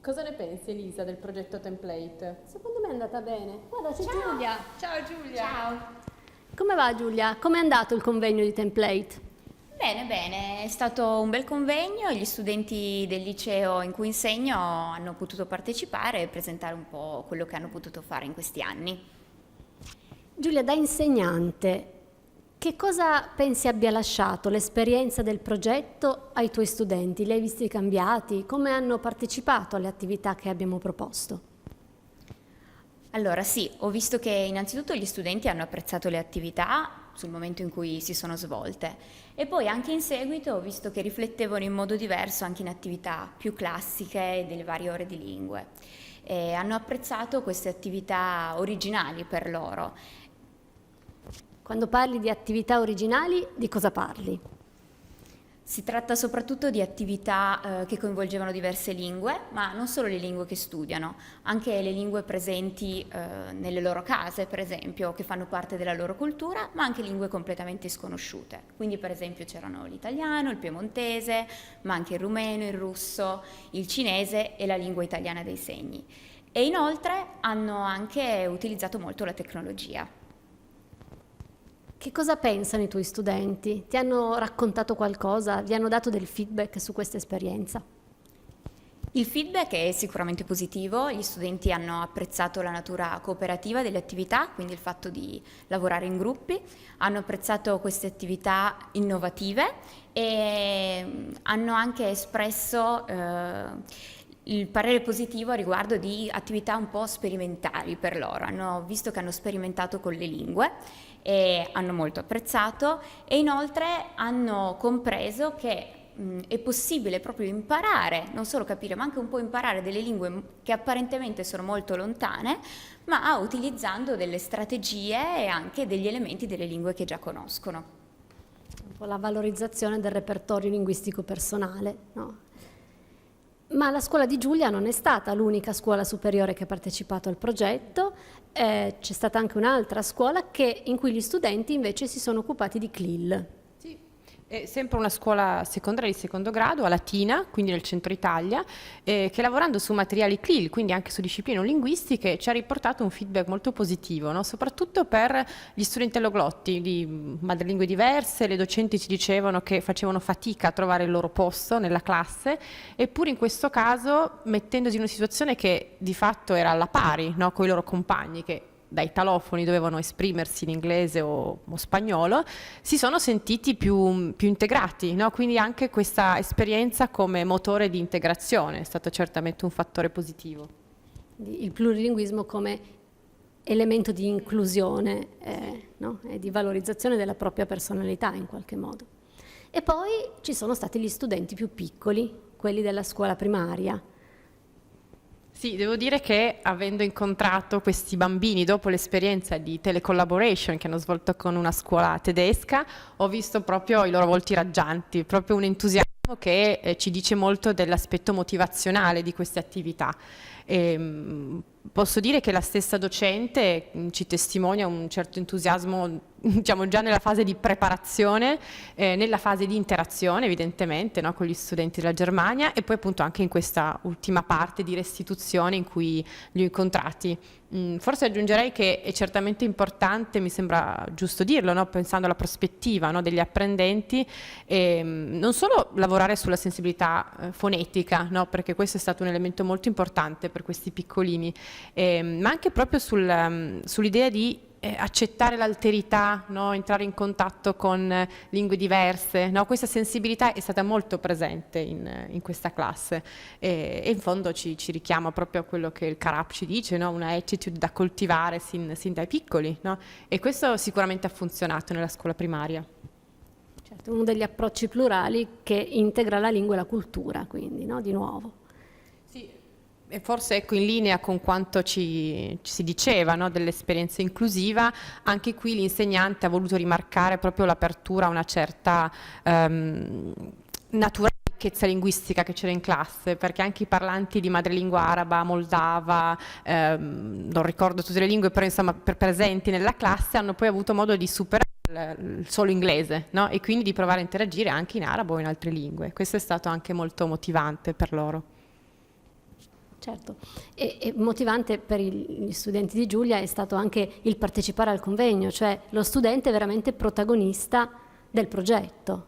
Cosa ne pensi, Elisa, del progetto Template? Secondo me è andata bene. Guarda, c'è Ciao. Giulia. Ciao Giulia. Ciao. Come va Giulia? Com'è andato il convegno di Template? Bene, bene, è stato un bel convegno, gli studenti del liceo in cui insegno hanno potuto partecipare e presentare un po' quello che hanno potuto fare in questi anni. Giulia, da insegnante, che cosa pensi abbia lasciato l'esperienza del progetto ai tuoi studenti? Li hai visti cambiati? Come hanno partecipato alle attività che abbiamo proposto? Allora sì, ho visto che innanzitutto gli studenti hanno apprezzato le attività sul momento in cui si sono svolte e poi anche in seguito ho visto che riflettevano in modo diverso anche in attività più classiche delle varie ore di lingue. E hanno apprezzato queste attività originali per loro. Quando parli di attività originali, di cosa parli? Si tratta soprattutto di attività che coinvolgevano diverse lingue, ma non solo le lingue che studiano, anche le lingue presenti nelle loro case, per esempio, che fanno parte della loro cultura, ma anche lingue completamente sconosciute. Quindi, per esempio, c'erano l'italiano, il piemontese, ma anche il rumeno, il russo, il cinese e la lingua italiana dei segni. E inoltre hanno anche utilizzato molto la tecnologia. Che cosa pensano i tuoi studenti? Ti hanno raccontato qualcosa? Vi hanno dato del feedback su questa esperienza? Il feedback è sicuramente positivo, gli studenti hanno apprezzato la natura cooperativa delle attività, quindi il fatto di lavorare in gruppi, hanno apprezzato queste attività innovative e hanno anche espresso il parere positivo a riguardo di attività un po' sperimentali per loro. Hanno visto che hanno sperimentato con le lingue e hanno molto apprezzato e inoltre hanno compreso che è possibile proprio imparare, non solo capire, ma anche un po' imparare delle lingue che apparentemente sono molto lontane, ma utilizzando delle strategie e anche degli elementi delle lingue che già conoscono. Un po' la valorizzazione del repertorio linguistico personale, no? Ma la scuola di Giulia non è stata l'unica scuola superiore che ha partecipato al progetto, c'è stata anche un'altra scuola in cui gli studenti invece si sono occupati di CLIL. È sempre una scuola secondaria di secondo grado a Latina, quindi nel centro Italia, che lavorando su materiali CLIL, quindi anche su discipline linguistiche, ci ha riportato un feedback molto positivo, no? Soprattutto per gli studenti alloglotti di madrelingue diverse. Le docenti ci dicevano che facevano fatica a trovare il loro posto nella classe, eppure in questo caso mettendosi in una situazione che di fatto era alla pari, no? Con i loro compagni che da italofoni dovevano esprimersi in inglese o spagnolo, si sono sentiti più integrati, no? Quindi anche questa esperienza come motore di integrazione è stato certamente un fattore positivo. Il plurilinguismo come elemento di inclusione, no? E di valorizzazione della propria personalità in qualche modo. E poi ci sono stati gli studenti più piccoli, quelli della scuola primaria. Sì, devo dire che avendo incontrato questi bambini dopo l'esperienza di telecollaboration che hanno svolto con una scuola tedesca, ho visto proprio i loro volti raggianti, proprio un entusiasmo che ci dice molto dell'aspetto motivazionale di queste attività. Posso dire che la stessa docente ci testimonia un certo entusiasmo, diciamo, già nella fase di preparazione, nella fase di interazione evidentemente, no, con gli studenti della Germania e poi appunto anche in questa ultima parte di restituzione in cui li ho incontrati. Forse aggiungerei che è certamente importante, mi sembra giusto dirlo, no, pensando alla prospettiva, no, degli apprendenti, non solo lavorare sulla sensibilità fonetica, no, perché questo è stato un elemento molto importante per questi piccolini, ma anche proprio sull'idea di accettare l'alterità, no? Entrare in contatto con lingue diverse, no? Questa sensibilità è stata molto presente in questa classe e in fondo ci richiama proprio a quello che il Carap ci dice, no? Una attitude da coltivare sin dai piccoli, no? E questo sicuramente ha funzionato nella scuola primaria. Certo, uno degli approcci plurali che integra la lingua e la cultura, quindi, no? Di nuovo. E forse ecco, in linea con quanto ci si diceva, no, dell'esperienza inclusiva, anche qui l'insegnante ha voluto rimarcare proprio l'apertura a una certa naturale ricchezza linguistica che c'era in classe, perché anche i parlanti di madrelingua araba, moldava, non ricordo tutte le lingue, però insomma presenti nella classe hanno poi avuto modo di superare il solo inglese, no? E quindi di provare a interagire anche in arabo o in altre lingue. Questo è stato anche molto motivante per loro. Certo, e motivante per gli studenti di Giulia è stato anche il partecipare al convegno, cioè lo studente è veramente protagonista del progetto.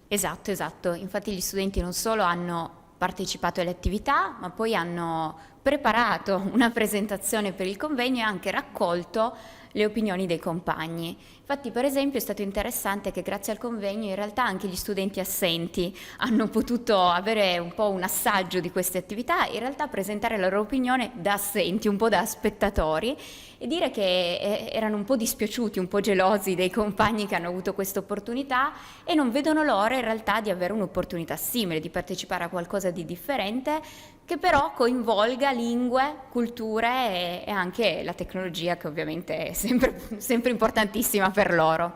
Esatto, esatto. Infatti gli studenti non solo hanno partecipato alle attività, ma poi hanno preparato una presentazione per il convegno e anche raccolto le opinioni dei compagni. Infatti, per esempio, è stato interessante che grazie al convegno in realtà anche gli studenti assenti hanno potuto avere un po' un assaggio di queste attività, in realtà presentare la loro opinione da assenti, un po' da spettatori, e dire che erano un po' dispiaciuti, un po' gelosi dei compagni che hanno avuto questa opportunità e non vedono l'ora in realtà di avere un'opportunità simile, di partecipare a qualcosa di differente, che però coinvolga lingue, culture e anche la tecnologia, che ovviamente è sempre importantissima per loro.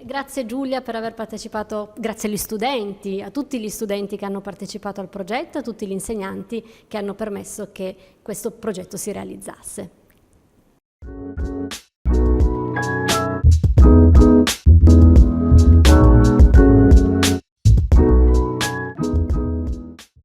Grazie Giulia per aver partecipato, grazie agli studenti, a tutti gli studenti che hanno partecipato al progetto, a tutti gli insegnanti che hanno permesso che questo progetto si realizzasse.